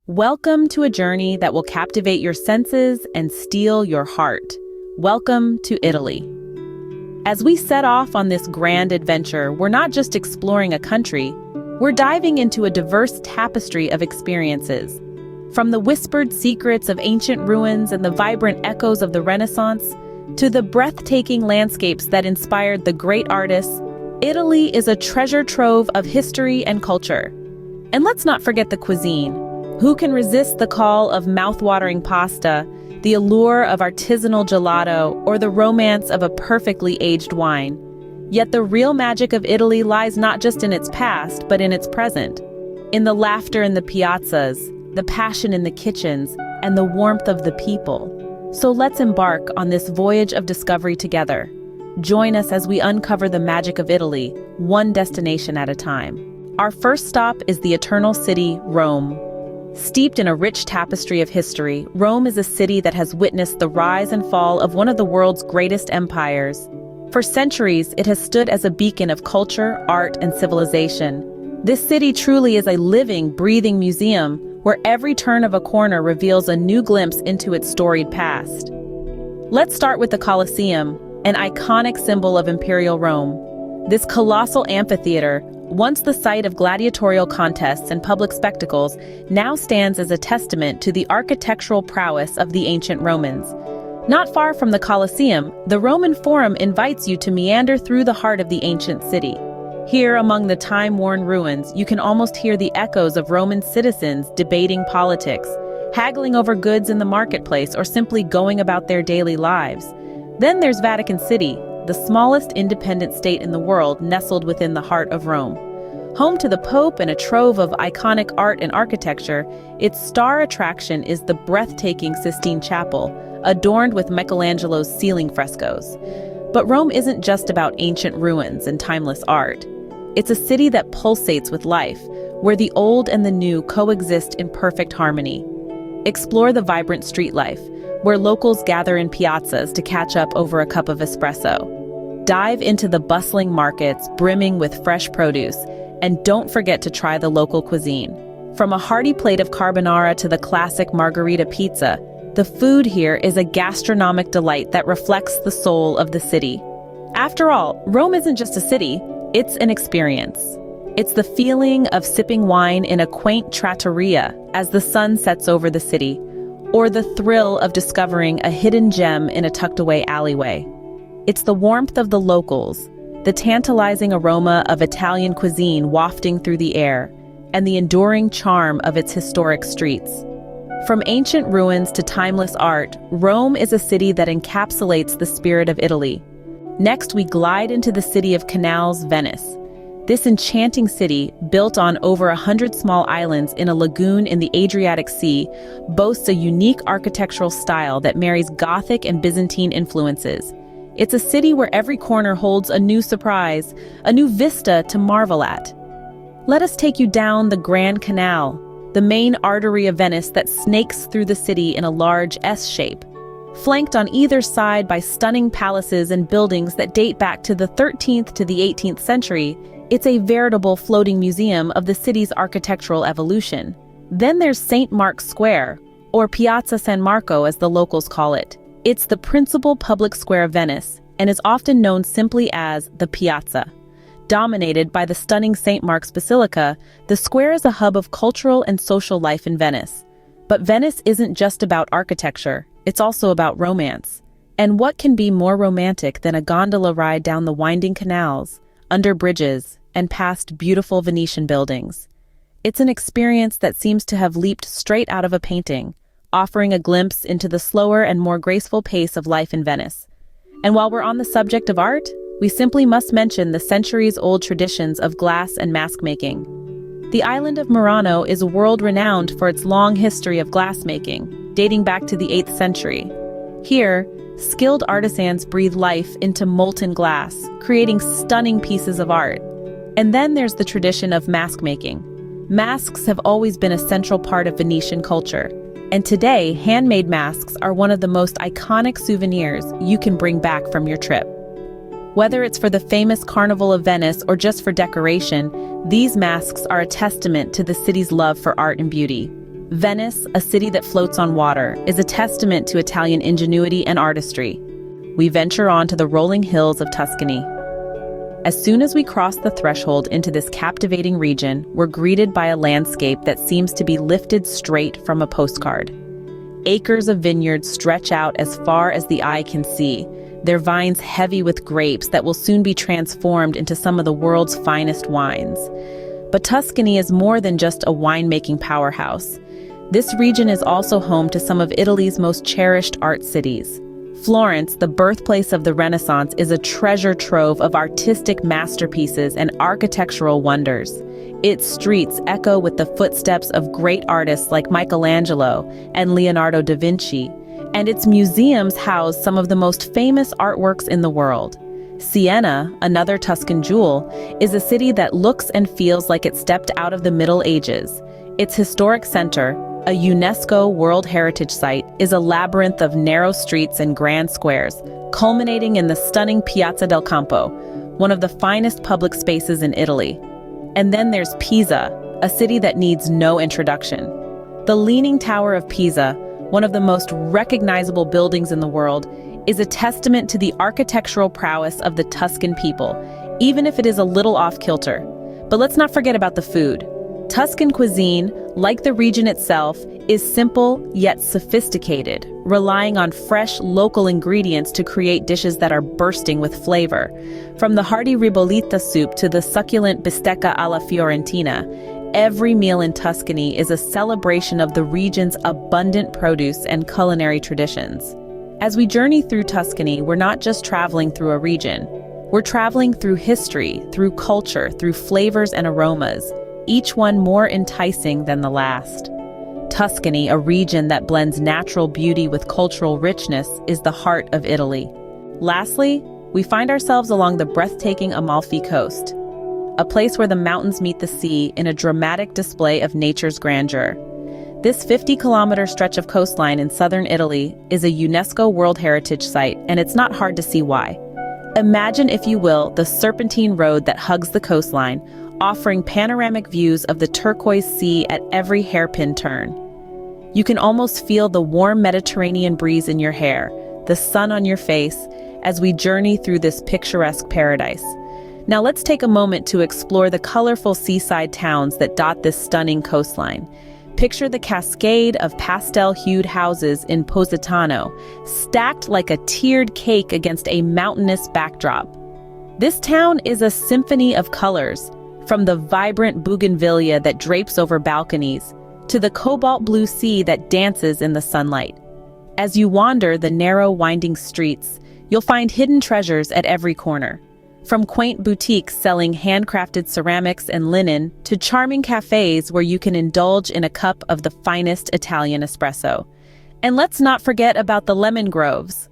Welcome to a journey that will captivate your senses and steal your heart. Welcome to Italy. As we set off on this grand adventure, we're not just exploring a country, we're diving into a diverse tapestry of experiences. From the whispered secrets of ancient ruins and the vibrant echoes of the Renaissance, to the breathtaking landscapes that inspired the great artists, Italy is a treasure trove of history and culture. And let's not forget the cuisine. Who can resist the call of mouth-watering pasta, the allure of artisanal gelato, or the romance of a perfectly aged wine? Yet the real magic of Italy lies not just in its past, but in its present. In the laughter in the piazzas, the passion in the kitchens, and the warmth of the people. So let's embark on this voyage of discovery together. Join us as we uncover the magic of Italy, one destination at a time. Our first stop is the eternal city, Rome. Steeped in a rich tapestry of history, Rome is a city that has witnessed the rise and fall of one of the world's greatest empires. For centuries, it has stood as a beacon of culture, art, and civilization. This city truly is a living, breathing museum where every turn of a corner reveals a new glimpse into its storied past. Let's start with the Colosseum, an iconic symbol of Imperial Rome. This colossal amphitheater, once the site of gladiatorial contests and public spectacles, now stands as a testament to the architectural prowess of the ancient Romans. Not far from the Colosseum, the Roman Forum invites you to meander through the heart of the ancient city. Here, among the time-worn ruins, you can almost hear the echoes of Roman citizens debating politics, haggling over goods in the marketplace, or simply going about their daily lives. Then there's Vatican City, the smallest independent state in the world nestled within the heart of Rome. Home to the Pope and a trove of iconic art and architecture, its star attraction is the breathtaking Sistine Chapel, adorned with Michelangelo's ceiling frescoes. But Rome isn't just about ancient ruins and timeless art. It's a city that pulsates with life, where the old and the new coexist in perfect harmony. Explore the vibrant street life, where locals gather in piazzas to catch up over a cup of espresso. Dive into the bustling markets brimming with fresh produce, and don't forget to try the local cuisine. From a hearty plate of carbonara to the classic margherita pizza, the food here is a gastronomic delight that reflects the soul of the city. After all, Rome isn't just a city, it's an experience. It's the feeling of sipping wine in a quaint trattoria as the sun sets over the city, or the thrill of discovering a hidden gem in a tucked-away alleyway. It's the warmth of the locals, the tantalizing aroma of Italian cuisine wafting through the air, and the enduring charm of its historic streets. From ancient ruins to timeless art, Rome is a city that encapsulates the spirit of Italy. Next, we glide into the city of canals, Venice. This enchanting city, built on over 100 small islands in a lagoon in the Adriatic Sea, boasts a unique architectural style that marries Gothic and Byzantine influences. It's a city where every corner holds a new surprise, a new vista to marvel at. Let us take you down the Grand Canal, the main artery of Venice that snakes through the city in a large S shape. Flanked on either side by stunning palaces and buildings that date back to the 13th to the 18th century, it's a veritable floating museum of the city's architectural evolution. Then there's St. Mark's Square, or Piazza San Marco as the locals call it. It's the principal public square of Venice, and is often known simply as the Piazza. Dominated by the stunning St. Mark's Basilica, the square is a hub of cultural and social life in Venice. But Venice isn't just about architecture, it's also about romance. And what can be more romantic than a gondola ride down the winding canals, under bridges, and past beautiful Venetian buildings? It's an experience that seems to have leaped straight out of a painting, offering a glimpse into the slower and more graceful pace of life in Venice. And while we're on the subject of art, we simply must mention the centuries-old traditions of glass and mask making. The island of Murano is world-renowned for its long history of glass-making, dating back to the 8th century. Here, skilled artisans breathe life into molten glass, creating stunning pieces of art. And then there's the tradition of mask making. Masks have always been a central part of Venetian culture, and today, handmade masks are one of the most iconic souvenirs you can bring back from your trip. Whether it's for the famous Carnival of Venice or just for decoration, these masks are a testament to the city's love for art and beauty. Venice, a city that floats on water, is a testament to Italian ingenuity and artistry. We venture on to the rolling hills of Tuscany. As soon as we cross the threshold into this captivating region, we're greeted by a landscape that seems to be lifted straight from a postcard. Acres of vineyards stretch out as far as the eye can see, their vines heavy with grapes that will soon be transformed into some of the world's finest wines. But Tuscany is more than just a winemaking powerhouse. This region is also home to some of Italy's most cherished art cities. Florence, the birthplace of the Renaissance, is a treasure trove of artistic masterpieces and architectural wonders. Its streets echo with the footsteps of great artists like Michelangelo and Leonardo da Vinci, and its museums house some of the most famous artworks in the world. Siena, another Tuscan jewel, is a city that looks and feels like it stepped out of the Middle Ages. Its historic center, a UNESCO World Heritage Site, is a labyrinth of narrow streets and grand squares, culminating in the stunning Piazza del Campo, one of the finest public spaces in Italy. And then there's Pisa, a city that needs no introduction. The Leaning Tower of Pisa, one of the most recognizable buildings in the world, is a testament to the architectural prowess of the Tuscan people, even if it is a little off-kilter. But let's not forget about the food. Tuscan cuisine, like the region itself, is simple yet sophisticated, relying on fresh, local ingredients to create dishes that are bursting with flavor. From the hearty ribollita soup to the succulent bistecca alla fiorentina, every meal in Tuscany is a celebration of the region's abundant produce and culinary traditions. As we journey through Tuscany, we're not just traveling through a region. We're traveling through history, through culture, through flavors and aromas, each one more enticing than the last. Tuscany, a region that blends natural beauty with cultural richness, is the heart of Italy. Lastly, we find ourselves along the breathtaking Amalfi Coast, a place where the mountains meet the sea in a dramatic display of nature's grandeur. This 50-kilometer stretch of coastline in southern Italy is a UNESCO World Heritage Site, and it's not hard to see why. Imagine, if you will, the serpentine road that hugs the coastline, offering panoramic views of the turquoise sea at every hairpin turn. You can almost feel the warm Mediterranean breeze in your hair, the sun on your face, as we journey through this picturesque paradise. Now let's take a moment to explore the colorful seaside towns that dot this stunning coastline. Picture the cascade of pastel-hued houses in Positano, stacked like a tiered cake against a mountainous backdrop. This town is a symphony of colors, from the vibrant bougainvillea that drapes over balconies to the cobalt blue sea that dances in the sunlight. As you wander the narrow, winding streets, you'll find hidden treasures at every corner. From quaint boutiques selling handcrafted ceramics and linen to charming cafes where you can indulge in a cup of the finest Italian espresso. And let's not forget about the lemon groves.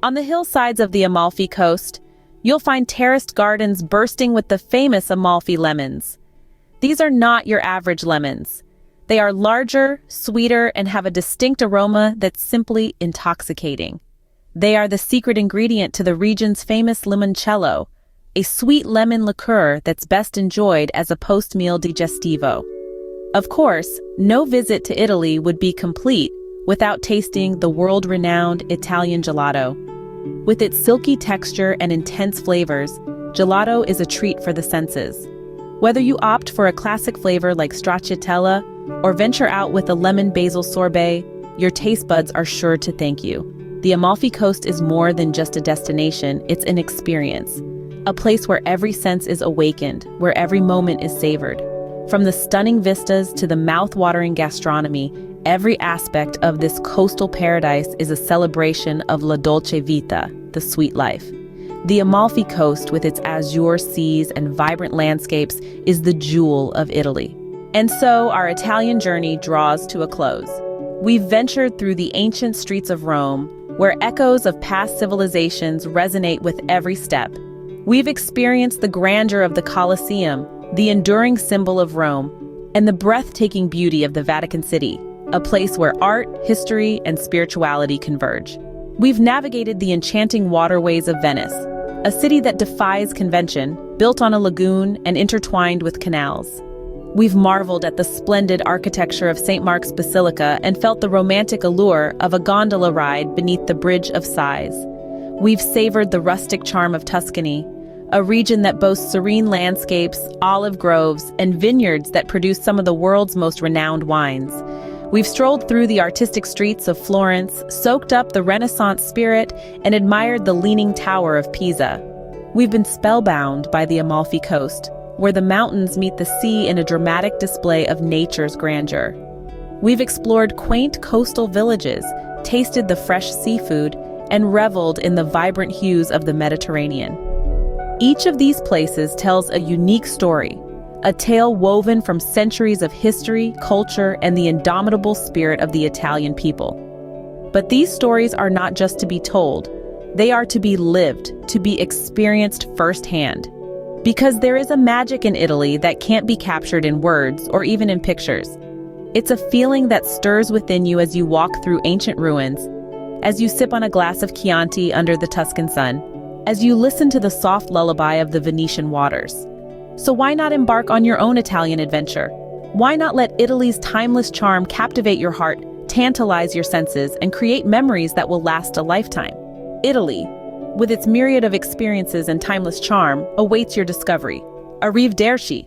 On the hillsides of the Amalfi Coast, you'll find terraced gardens bursting with the famous Amalfi lemons. These are not your average lemons. They are larger, sweeter, and have a distinct aroma that's simply intoxicating. They are the secret ingredient to the region's famous limoncello, a sweet lemon liqueur that's best enjoyed as a post-meal digestivo. Of course, no visit to Italy would be complete without tasting the world-renowned Italian gelato. With its silky texture and intense flavors, gelato is a treat for the senses. Whether you opt for a classic flavor like stracciatella or venture out with a lemon basil sorbet, your taste buds are sure to thank you. The Amalfi Coast is more than just a destination, it's an experience. A place where every sense is awakened, where every moment is savored. From the stunning vistas to the mouth-watering gastronomy, every aspect of this coastal paradise is a celebration of la dolce vita, the sweet life. The Amalfi Coast, with its azure seas and vibrant landscapes, is the jewel of Italy. And so our Italian journey draws to a close. We've ventured through the ancient streets of Rome, where echoes of past civilizations resonate with every step. We've experienced the grandeur of the Colosseum, the enduring symbol of Rome, and the breathtaking beauty of the Vatican City, a place where art, history, and spirituality converge. We've navigated the enchanting waterways of Venice, a city that defies convention, built on a lagoon and intertwined with canals. We've marveled at the splendid architecture of St. Mark's Basilica and felt the romantic allure of a gondola ride beneath the Bridge of Sighs. We've savored the rustic charm of Tuscany, a region that boasts serene landscapes, olive groves, and vineyards that produce some of the world's most renowned wines. We've strolled through the artistic streets of Florence, soaked up the Renaissance spirit, and admired the Leaning Tower of Pisa. We've been spellbound by the Amalfi Coast, where the mountains meet the sea in a dramatic display of nature's grandeur. We've explored quaint coastal villages, tasted the fresh seafood, and reveled in the vibrant hues of the Mediterranean. Each of these places tells a unique story, a tale woven from centuries of history, culture, and the indomitable spirit of the Italian people. But these stories are not just to be told, they are to be lived, to be experienced firsthand. Because there is a magic in Italy that can't be captured in words or even in pictures. It's a feeling that stirs within you as you walk through ancient ruins, as you sip on a glass of Chianti under the Tuscan sun, as you listen to the soft lullaby of the Venetian waters. So why not embark on your own Italian adventure? Why not let Italy's timeless charm captivate your heart, tantalize your senses, and create memories that will last a lifetime? Italy, with its myriad of experiences and timeless charm, awaits your discovery. Arrivederci.